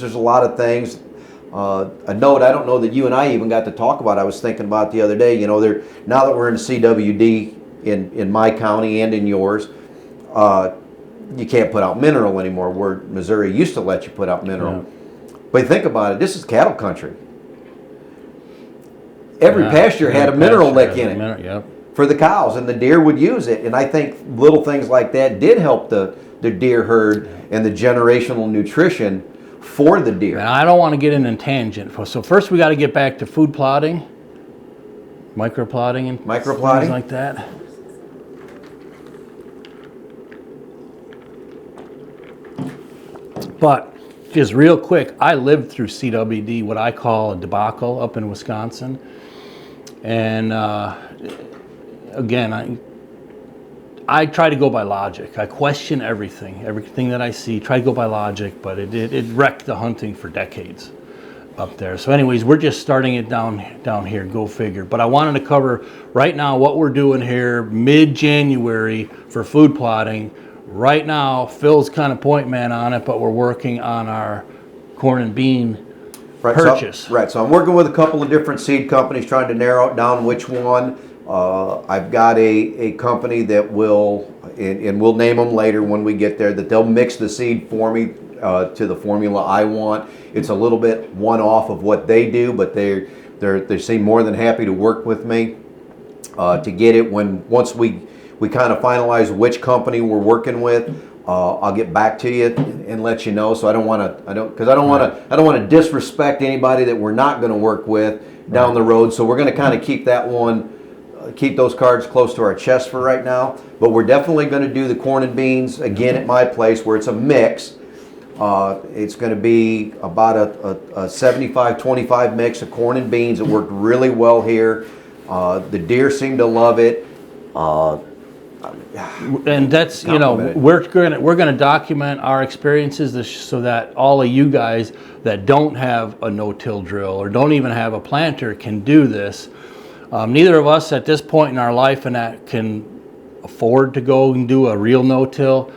There's a lot of things. A note I don't know that you and I even got to talk about. I was thinking about the other day. You know, now that we're in the CWD in my county and in yours, you can't put out mineral anymore. Where Missouri used to let you put out mineral. Yeah. But think about it. This is cattle country. Every pasture had a mineral lick in it. Yep. For the cows, and the deer would use it. And I think little things like that did help the deer herd and the generational nutrition for the deer. And I don't want to get in a tangent. So first we got to get back to food plotting, microplotting and things like that. But just real quick, I lived through CWD, what I call a debacle up in Wisconsin. And again, I try to go by logic. I question everything that I see, try to go by logic, but it wrecked the hunting for decades up there. So anyways, we're just starting it down here, go figure. But I wanted to cover right now what we're doing here mid-January for food plotting. Right now, Phil's kind of point man on it, but we're working on our corn and bean purchase. So I'm working with a couple of different seed companies, trying to narrow down which one. I've got a company that will, and we'll name them later when we get there, that they'll mix the seed for me to the formula I want. It's a little bit one-off of what they do, but they seem more than happy to work with me to get it. Once we kind of finalize which company we're working with, I'll get back to you and let you know. So I don't want to disrespect anybody that we're not going to work with down the road. So we're going to kind of keep those cards close to our chest for right now. But we're definitely going to do the corn and beans again at my place, where it's a mix. It's going to be about a 75-25 mix of corn and beans. It worked really well here. The deer seem to love it. And that's, you know, we're going to document our experiences so that all of you guys that don't have a no-till drill or don't even have a planter can do this. Neither of us at this point in our life and that can afford to go and do a real no-till.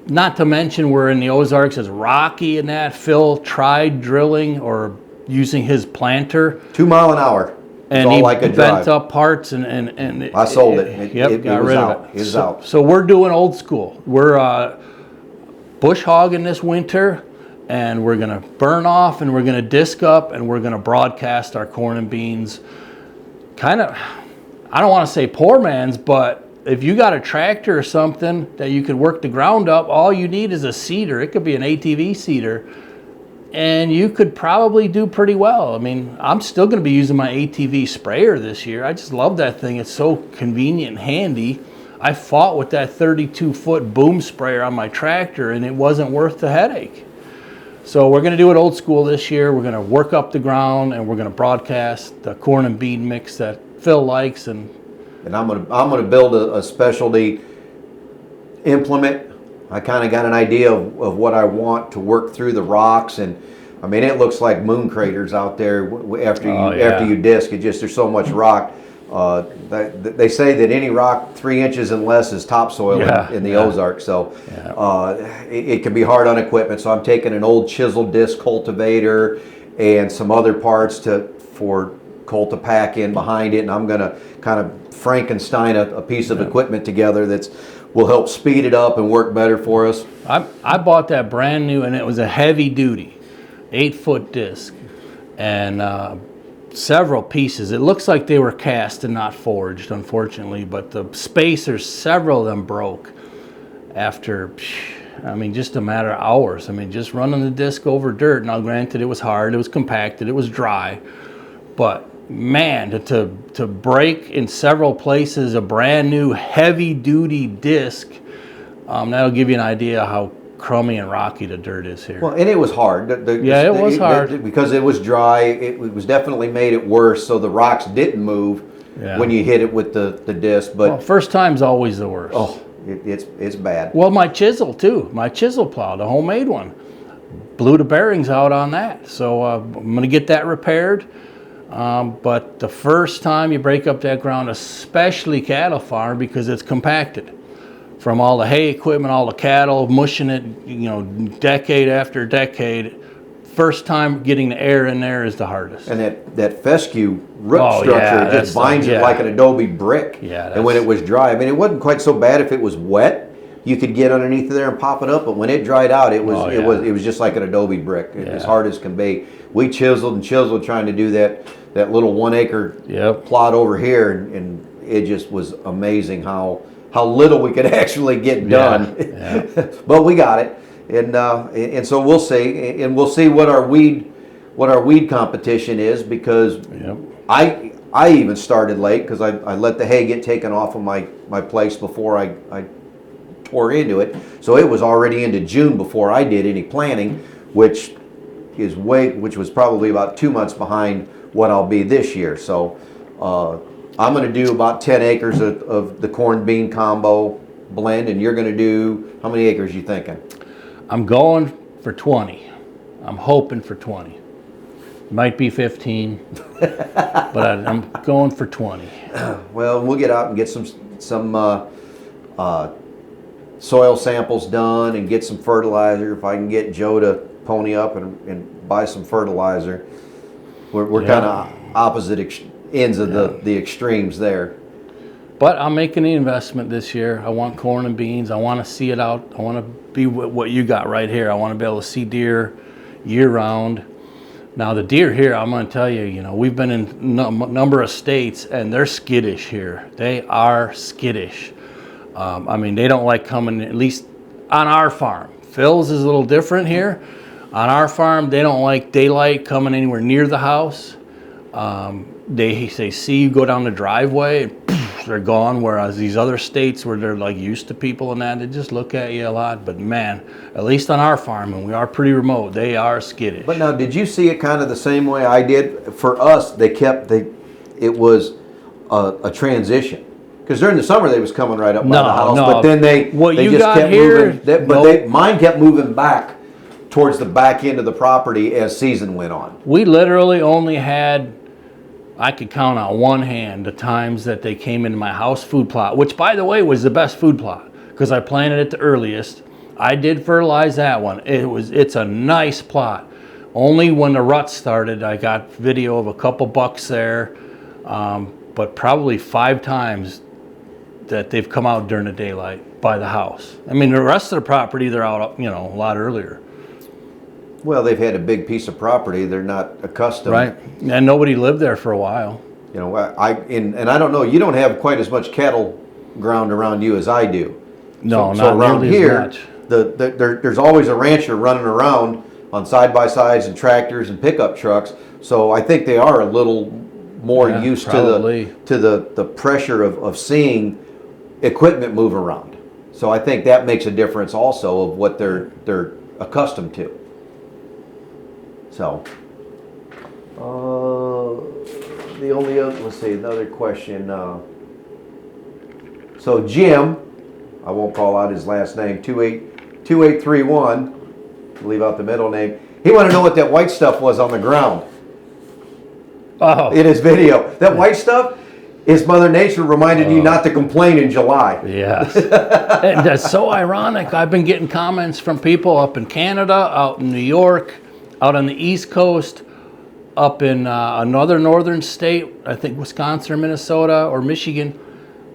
Not to mention we're in the Ozarks, it's rocky and that. Phil tried drilling or using his planter. 2 mile an hour. And he bent up parts and I sold it. Got rid of it. It was out. So we're doing old school. We're bush hogging this winter, and we're going to burn off, and we're going to disc up, and we're going to broadcast our corn and beans. Kind of, I don't want to say poor man's, but if you got a tractor or something that you could work the ground up, all you need is a seeder. It could be an ATV seeder. And you could probably do pretty well. I mean, I'm still going to be using my ATV sprayer this year. I just love that thing. It's so convenient and handy. I fought with that 32-foot boom sprayer on my tractor, and it wasn't worth the headache. So we're going to do it old school this year. We're going to work up the ground, and we're going to broadcast the corn and bean mix that Phil likes. And I'm going to build a specialty implement. I kind of got an idea of what I want to work through the rocks, and I mean, it looks like moon craters out there after you disc. There's so much rock. They say that any rock 3 inches and less is topsoil in the Ozarks, so it can be hard on equipment. So I'm taking an old chisel disc cultivator and some other parts for Colt to pack in behind it, and I'm going to kind of Frankenstein a piece of equipment together will help speed it up and work better for us. I bought that brand new, and it was a heavy duty 8-foot disc and several pieces. It looks like they were cast and not forged, unfortunately, but the spacers, several of them broke after, I mean, just a matter of hours. I mean, just running the disc over dirt. Now granted, it was hard, it was compacted, it was dry, but man, to break in several places a brand new heavy duty disc, that'll give you an idea how crummy and rocky the dirt is here. Well, and it was hard. It was hard. Because it was dry, it was definitely made it worse, so the rocks didn't move when you hit it with the disc. But first time's always the worst. Oh, it's bad. Well, my chisel too, my chisel plow, the homemade one, blew the bearings out on that. So I'm going to get that repaired. But the first time you break up that ground, especially cattle farm, because it's compacted from all the hay equipment, all the cattle mushing it, decade after decade. first time getting the air in there is the hardest. And that fescue root Oh, structure, yeah, it that's just binds the- it yeah. like an adobe brick. Yeah, And when it that's- was dry, I mean, it wasn't quite so bad if it was wet. You could get underneath there and pop it up, but when it dried out, it was Oh, it yeah. was just like an adobe brick, as Yeah. hard as can be. We chiseled and chiseled trying to do that little 1 acre Yep. plot over here, and it just was amazing how little we could actually get done. Yeah. But we got it, and so we'll see, and we'll see what our weed competition is, because Yep. I even started late because I let the hay get taken off of my place before I tore into it. So it was already into June before I did any planting, which was probably about 2 months behind what I'll be this year. So I'm going to do about 10 acres of the corn bean combo blend, and you're going to do, how many acres you thinking? I'm going for 20. I'm hoping for 20. Might be 15, but I'm going for 20. Well, we'll get out and get some soil samples done and get some fertilizer. If I can get Joe to pony up and buy some fertilizer, we're Yeah. kind of opposite ends of the extremes there. But I'm making the investment this year. I want corn and beans. I want to see it out. I want to be what you got right here. I want to be able to see deer year round. Now the deer here, I'm going to tell you, we've been in number of states and they're skittish here. They are skittish. I mean, they don't like coming, at least on our farm. Phil's is a little different here. On our farm, they don't like daylight coming anywhere near the house. They see you go down the driveway, and they're gone. Whereas these other states where they're like used to people and that, they just look at you a lot. But man, at least on our farm, and we are pretty remote, they are skittish. But now, did you see it kind of the same way I did? For us, it was a transition. Because during the summer they was coming right up by the house, no. but then they You just got kept here, moving. Mine kept moving back towards the back end of the property as season went on. We literally only had, I could count on one hand the times that they came into my house food plot, which by the way was the best food plot because I planted it the earliest. I did fertilize that one. It's a nice plot. Only when the rut started, I got video of a couple bucks there, but probably 5 times that they've come out during the daylight by the house. I mean, the rest of the property, they're out, a lot earlier. Well, they've had a big piece of property. They're not accustomed. Right. And nobody lived there for a while. And I don't know, you don't have quite as much cattle ground around you as I do. No, so not around nearly here, as much. there's always a rancher running around on side-by-sides and tractors and pickup trucks. So I think they are a little more Yeah, used probably. to the pressure of seeing equipment move around. So I think that makes a difference also of what they're accustomed to. So, the only other, let's see, another question. So Jim, I won't call out his last name, 2831, leave out the middle name. He wanted to know what that white stuff was on the ground Oh, in his video. That white stuff is Mother Nature reminded you not to complain in July. yes. And that's so ironic. I've been getting comments from people up in Canada, out in New York, out on the East Coast, up in another northern state, I think Wisconsin or Minnesota or Michigan,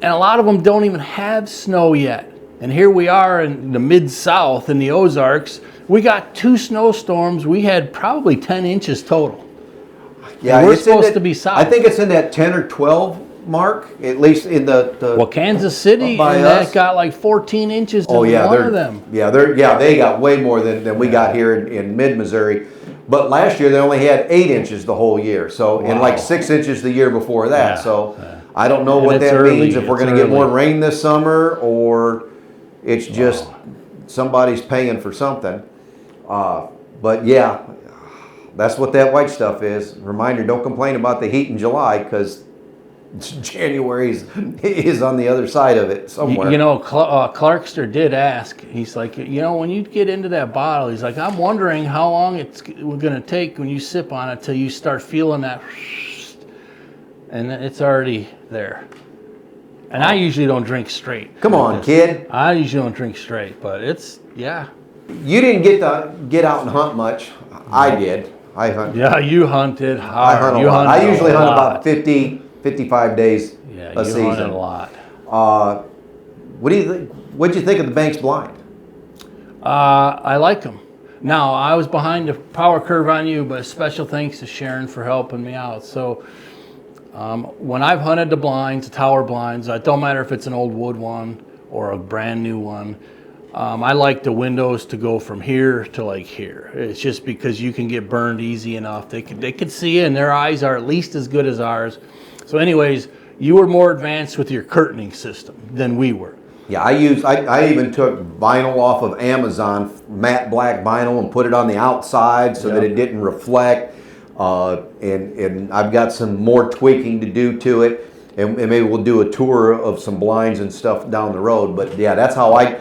and a lot of them don't even have snow yet. And here we are in the Mid-South in the Ozarks. We got 2 snowstorms. We had probably 10 inches total. Yeah, And we're it's in supposed that- to be south. I think it's in that 10 or 12 mark, at least in the Well, Kansas City by and us? that got like 14 inches in Oh yeah, one of them. they got way more than we got here in mid-Missouri. But last year they only had 8 inches the whole year. So and like Wow. 6 inches the year before that. Yeah, So yeah. I don't know And what it's that early, means, if we're it's going to get more early. rain this summer or it's just somebody's paying for something. But yeah, that's what that white stuff is. Reminder: don't complain about the heat in July because January is on the other side of it somewhere. Clarkster did ask. He's like, when you get into that bottle, he's like, I'm wondering how long it's going to take when you sip on it till you start feeling that, and it's already there. And I usually don't drink straight. Come on, kid. I usually don't drink straight, but it's You didn't get out and hunt much. I did. I hunt. Yeah, you hunted I hard. hunt a You lot. hunted I usually a hunt lot. about 50, 55 days Yeah, a you season. hunted a lot. What do you think? What'd you think of the Banks blind? I like them. Now, I was behind the power curve on you, but special thanks to Sharon for helping me out. So, when I've hunted the blinds, the tower blinds, it don't matter if it's an old wood one or a brand new one. I like the windows to go from here to like here. It's just because you can get burned easy enough. They can see and their eyes are at least as good as ours. So, anyways, you were more advanced with your curtaining system than we were. Yeah, I even took vinyl off of Amazon, matte black vinyl, and put it on the outside so that Yep. it didn't reflect. And I've got some more tweaking to do to it, and maybe we'll do a tour of some blinds and stuff down the road. But yeah, that's how I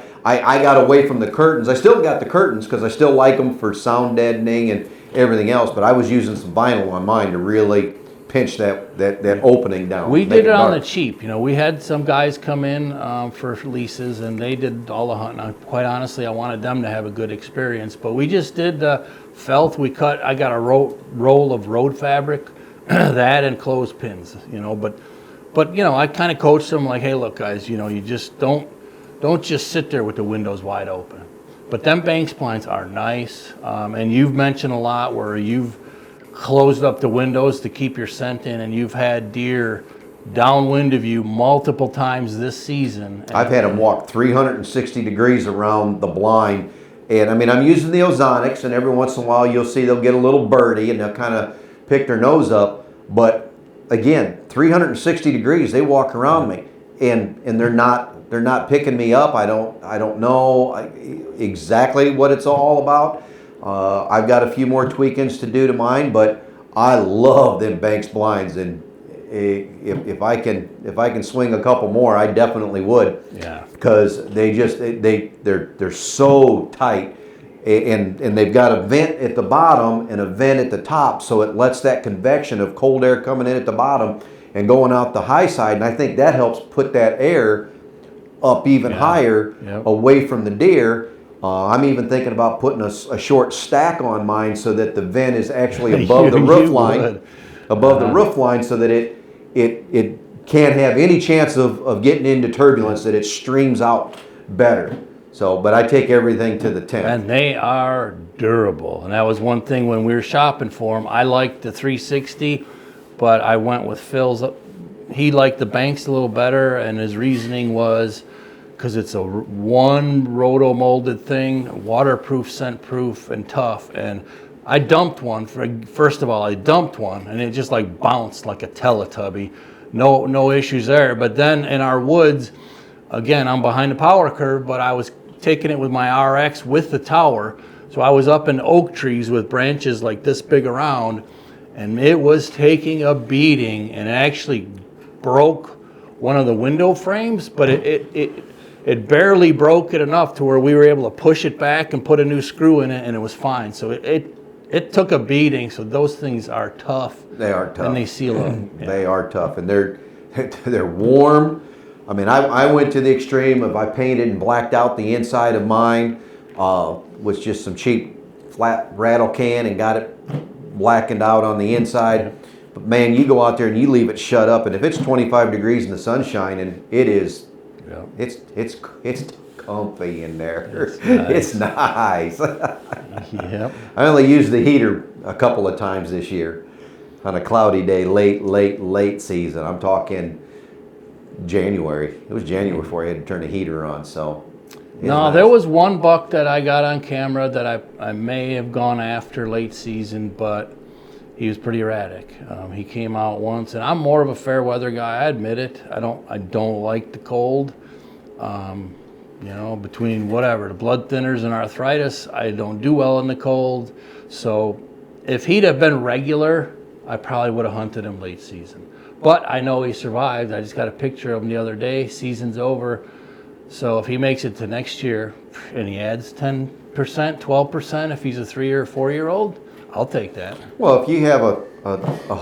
got away from the curtains. I still got the curtains because I still like them for sound deadening and everything else. But I was using some vinyl on mine to really pinch that opening down. We make did it on dark. the cheap. You know, we had some guys come in for leases, and they did all the hunting. Quite honestly, I wanted them to have a good experience. But we just did felt. We cut. I got a roll of road fabric, that and clothespins. You know, but you know, I kind of coached them like, hey, look, guys, you know, you just don't just sit there with the windows wide open. But them Banks blinds are nice, and you've mentioned a lot where you've closed up the windows to keep your scent in, and you've had deer downwind of you multiple times this season. I've had them walk 360 degrees around the blind. And I mean, I'm using the ozonics, and every once in a while you'll see they'll get a little birdie and they'll kind of pick their nose up. But again, 360 degrees, they walk around me, and they're not picking me up. I don't know exactly what it's all about. I've got a few more tweakings to do to mine, but I love them Banks blinds, and if I can swing a couple more, I definitely would. Yeah. Because they're so tight, and they've got a vent at the bottom and a vent at the top, so it lets that convection of cold air coming in at the bottom and going out the high side, and I think that helps put that air up even higher, Yep. away from the deer. I'm even thinking about putting a short stack on mine so that the vent is actually above the roof line, above the roof line, so that it can't have any chance of getting into turbulence, that it streams out better. So, but I take everything to the 10. And they are durable. And that was one thing when we were shopping for them. I liked the 360, but I went with Phil's. He liked the Banks a little better, and his reasoning was because it's a one roto molded thing, waterproof, scent proof, and tough. And I dumped one. First of all, I dumped one, and it just like bounced like a Teletubby. No issues there. But then in our woods, again, I'm behind the power curve, but I was taking it with my RX with the tower. So I was up in oak trees with branches like this big around, and it was taking a beating, and it actually broke one of the window frames, but it barely broke it enough to where we were able to push it back and put a new screw in it, and it was fine. So it took a beating. So those things are tough. They are tough. And they seal up. Yeah. They are tough, and they're warm. I mean, I went to the extreme of I painted and blacked out the inside of mine with just some cheap flat rattle can and got it blackened out on the inside. But man, you go out there and you leave it shut up, and if it's 25 degrees and the sun's shining, it is. Yeah. It's comfy in there. It's nice. It's nice. Yep. I only used the heater a couple of times this year on a cloudy day, late season. I'm talking January. It was January before I had to turn the heater on. So No, nice. there was one buck that I got on camera that I may have gone after late season, but he was pretty erratic. He came out once, and I'm more of a fair weather guy. I admit it. I don't like the cold. You know, between whatever, the blood thinners and arthritis, I don't do well in the cold. So if he'd have been regular, I probably would have hunted him late season. But I know he survived. I just got a picture of him the other day. Season's over. So if he makes it to next year and he adds 10%, 12%, if he's a 3 or 4 year old, I'll take that. Well, if you have a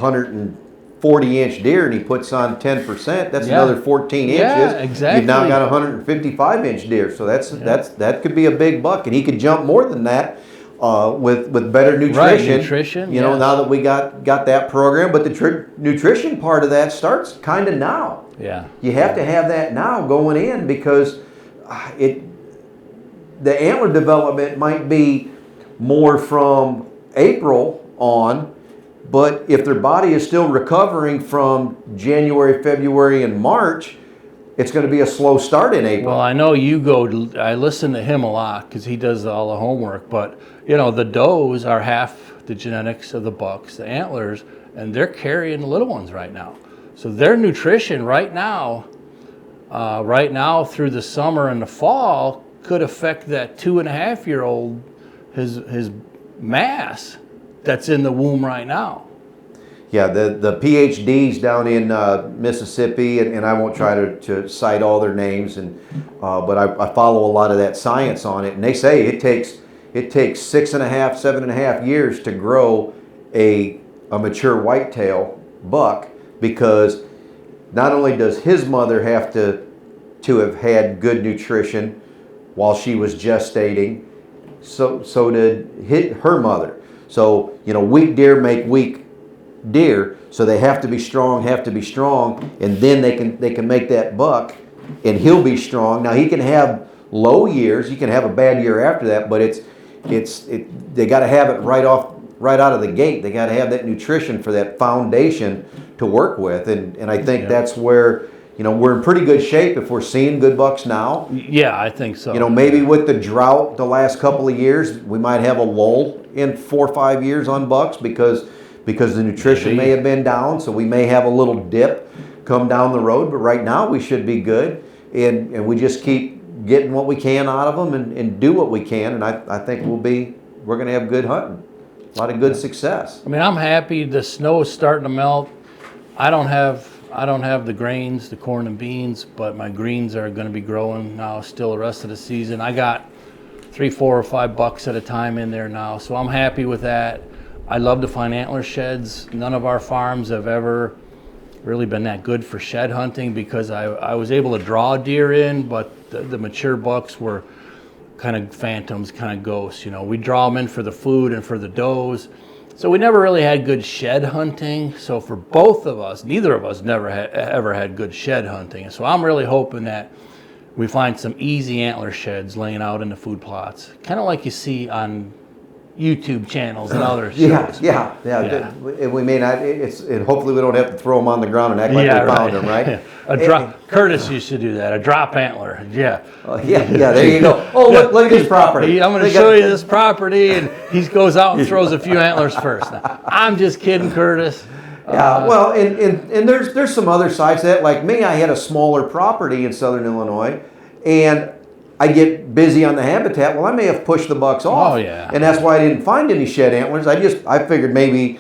40-inch deer and he puts on 10%, that's Yeah. another 14 Yeah, inches. exactly. You've now got a 155-inch deer, so that could be a big buck, and he could jump more than that with better nutrition. Right, nutrition, You know, yes. now that we got that program, but the nutrition part of that starts kind of now. Yeah. You have to have that now going in because the antler development might be more from April on, but if their body is still recovering from January, February, and March, it's going to be a slow start in April. Well, I know I listen to him a lot because he does all the homework, but the does are half the genetics of the bucks, the antlers, and they're carrying the little ones right now. So their nutrition right now through the summer and the fall could affect that 2.5-year-old, his mass that's in the womb right now. Yeah, the PhDs down in Mississippi, and I won't try to cite all their names, but I follow a lot of that science on it, and they say it takes 6.5, 7.5 years to grow a mature whitetail buck, because not only does his mother have to have had good nutrition while she was gestating, so did her mother. So weak deer make weak deer, so they have to be strong, and then they can make that buck, and he'll be strong. Now he can have low years, you can have a bad year after that, but they got to have it right out of the gate. They got to have that nutrition for that foundation to work with, and I think that's where we're in pretty good shape if we're seeing good bucks now. Yeah, I think so. Maybe with the drought the last couple of years, we might have a lull in 4 or 5 years on bucks because the nutrition may have been down, so we may have a little dip come down the road, but right now we should be good, and we just keep getting what we can out of them and do what we can, and I think we're going to have good hunting, a lot of good success. I mean, I'm happy the snow is starting to melt. I don't have the grains, the corn and beans, but my greens are going to be growing now still the rest of the season. I got 3, 4, or 5 bucks at a time in there now, so I'm happy with that. I love to find antler sheds. None of our farms have ever really been that good for shed hunting because I was able to draw deer in, but the mature bucks were kind of phantoms, kind of ghosts. We draw them in for the food and for the does. So we never really had good shed hunting. So for both of us, neither of us ever had good shed hunting. So I'm really hoping that we find some easy antler sheds laying out in the food plots, kind of like you see on YouTube channels and other shows. Yeah. We may not. And hopefully we don't have to throw them on the ground and act like we found them, right? Curtis used to do that. A drop antler. Yeah. Yeah. There you go. Oh, look at this property. I'm going to show you this property, and he goes out and throws a few antlers first. Now, I'm just kidding, Curtis. Yeah. Well, and there's some other sides to that. Like me, I had a smaller property in Southern Illinois, and I get busy on the habitat. Well, I may have pushed the bucks off. Oh, yeah. And that's why I didn't find any shed antlers. I figured maybe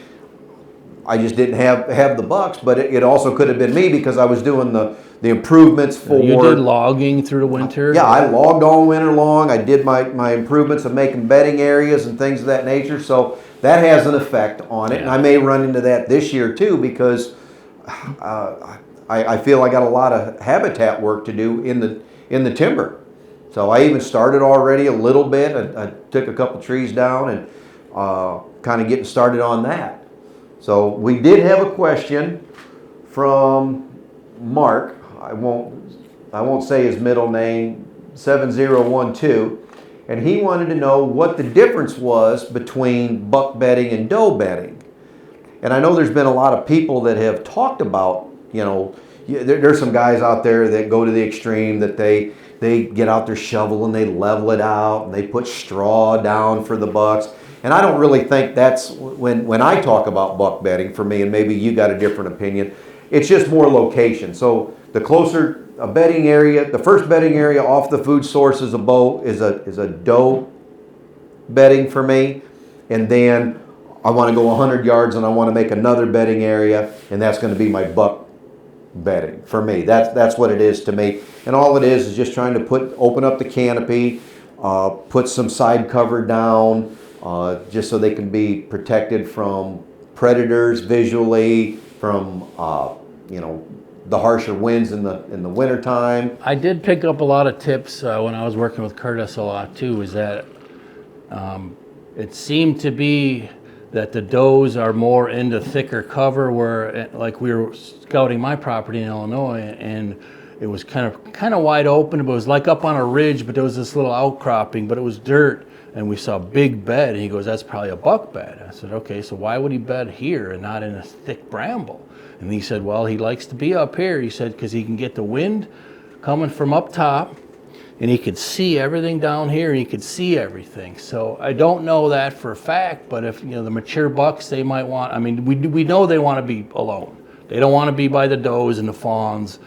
I just didn't have the bucks, but it also could have been me because I was doing the improvements for. You did logging through the winter? Yeah, I logged all winter long. I did my improvements of making bedding areas and things of that nature. So that has an effect on it. Yeah. And I may run into that this year too because I feel I got a lot of habitat work to do in the timber. So I even started already a little bit. I took a couple trees down and kind of getting started on that. So we did have a question from Mark. I won't say his middle name, 7012, and he wanted to know what the difference was between buck bedding and doe bedding. And I know there's been a lot of people that have talked about, there's some guys out there that go to the extreme that they get out their shovel and they level it out and they put straw down for the bucks. And I don't really think that's, when I talk about buck bedding, for me, and maybe you got a different opinion, it's just more location. So the closer a bedding area, the first bedding area off the food source is a doe bedding for me. And then I want to go 100 yards and I want to make another bedding area, and that's going to be my buck bedding for me. That's what it is to me. And all it is just trying to open up the canopy, put some side cover down, just so they can be protected from predators visually from the harsher winds in the wintertime. I did pick up a lot of tips when I was working with Curtis a lot too, is that it seemed to be that the does are more into thicker cover, where like we were scouting my property in Illinois, and it was kind of wide open, but it was like up on a ridge, but there was this little outcropping, but it was dirt, and we saw a big bed, and he goes, that's probably a buck bed. I said, okay, so why would he bed here and not in a thick bramble? And he said, well, he likes to be up here, he said, because he can get the wind coming from up top, and he could see everything down here, and he could see everything. So I don't know that for a fact, but if the mature bucks, they might want, I mean, we know they want to be alone. They don't want to be by the does and the fawns.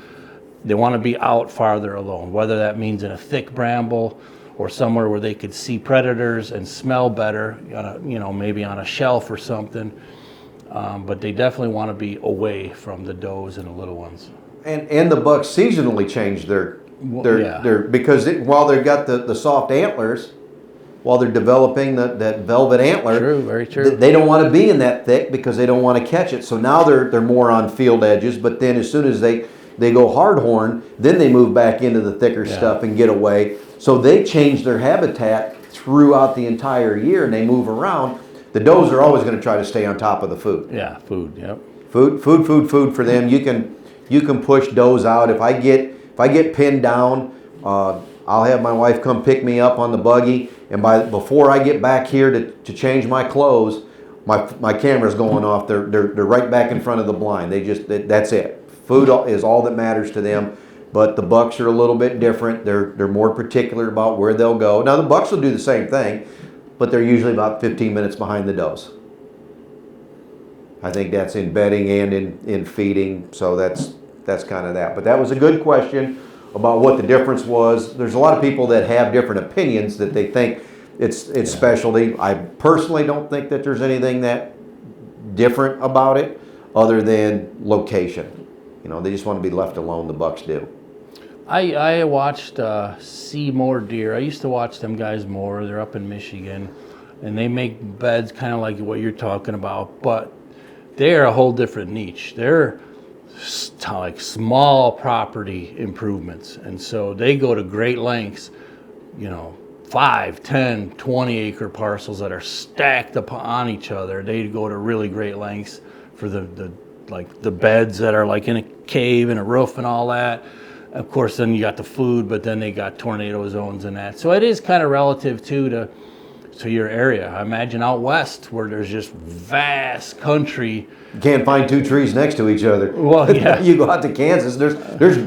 They want to be out farther alone, whether that means in a thick bramble or somewhere where they could see predators and smell better, maybe on a shelf or something. But they definitely want to be away from the does and the little ones. And the bucks seasonally change their because while they've got the soft antlers, while they're developing that velvet antler, true, very true. They don't want to be in that thick because they don't want to catch it. So now they're more on field edges. But then as soon as they go hardhorn, then they move back into the thicker stuff and get away. So they change their habitat throughout the entire year, and they move around. The does are always going to try to stay on top of the food. Yeah, food. Yep. Food for them. You can push does out. If I get pinned down, I'll have my wife come pick me up on the buggy, and before I get back here to change my clothes, my camera's going off. They're right back in front of the blind. That's it. Food is all that matters to them. But the bucks are a little bit different. They're more particular about where they'll go. Now the bucks will do the same thing, but they're usually about 15 minutes behind the does. I think that's in bedding and in feeding. So that's kind of that. But that was a good question about what the difference was. There's a lot of people that have different opinions that they think it's specialty. I personally don't think that there's anything that different about it other than location. They just want to be left alone. The bucks do. I watched Seymour deer. I used to watch them guys more. They're up in Michigan, and they make beds kind of like what you're talking about, but they're a whole different niche. They're like small property improvements, and so they go to great lengths, 5, 10, 20 acre parcels that are stacked upon each other. They go to really great lengths for the beds that are like in a cave and a roof and all that. Of course, then you got the food, but then they got tornado zones and that. So it is kind of relative to your area. I imagine out west where there's just vast country. You can't find two trees next to each other. Well, yeah. You go out to Kansas, there's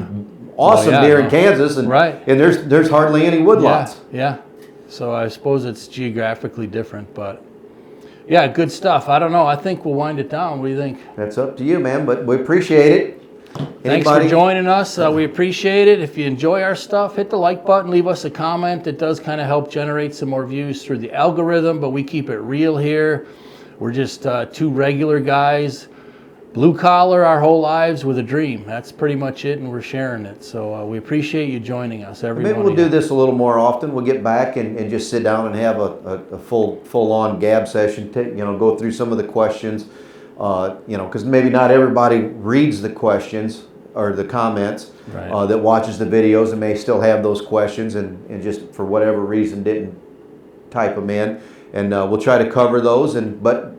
awesome deer in Kansas, and there's hardly any woodlots. Yeah. So I suppose it's geographically different, but yeah, good stuff. I don't know. I think we'll wind it down. What do you think? That's up to you, man, but we appreciate it. Thanks for joining us. We appreciate it. If you enjoy our stuff, hit the like button, leave us a comment. It does kind of help generate some more views through the algorithm, but we keep it real here. We're just two regular guys, blue collar our whole lives with a dream. That's pretty much it, and we're sharing it. So we appreciate you joining us. Maybe we'll do this a little more often. We'll get back and just sit down and have a full-on gab session, go through some of the questions. Because maybe not everybody reads the questions or the comments that watches the videos and may still have those questions and just for whatever reason didn't type them in. And we'll try to cover those. But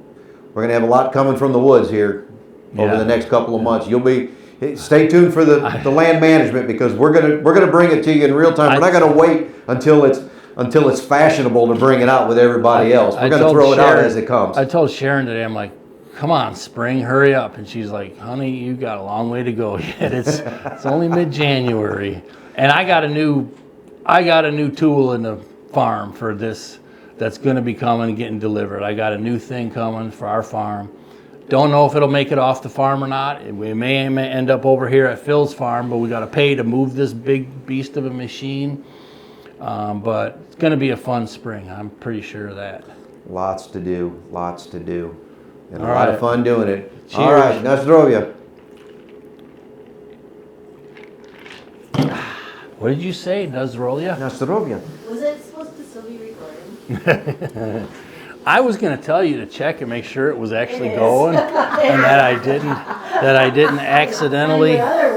we're going to have a lot coming from the woods here over the next couple of months. Stay tuned for the land management, because we're gonna bring it to you in real time. We're not going to wait until it's fashionable to bring it out with everybody else. We're going to throw it out as it comes. I told Sharon today, I'm like, come on, spring, hurry up. And she's like, honey, you got a long way to go yet. It's only mid-January. And I got a new tool in the farm for this that's going to be coming and getting delivered. I got a new thing coming for our farm. Don't know if it'll make it off the farm or not. We may end up over here at Phil's farm, but we got to pay to move this big beast of a machine. But it's going to be a fun spring. I'm pretty sure of that. Lots to do. And a All lot right. of fun doing it. Cheers. All right, na zdrowie. What did you say, Nazrolia? Na zdrowie. Was it supposed to still be recording? I was going to tell you to check and make sure it was actually It is. going, and that I didn't. that I didn't accidentally. Other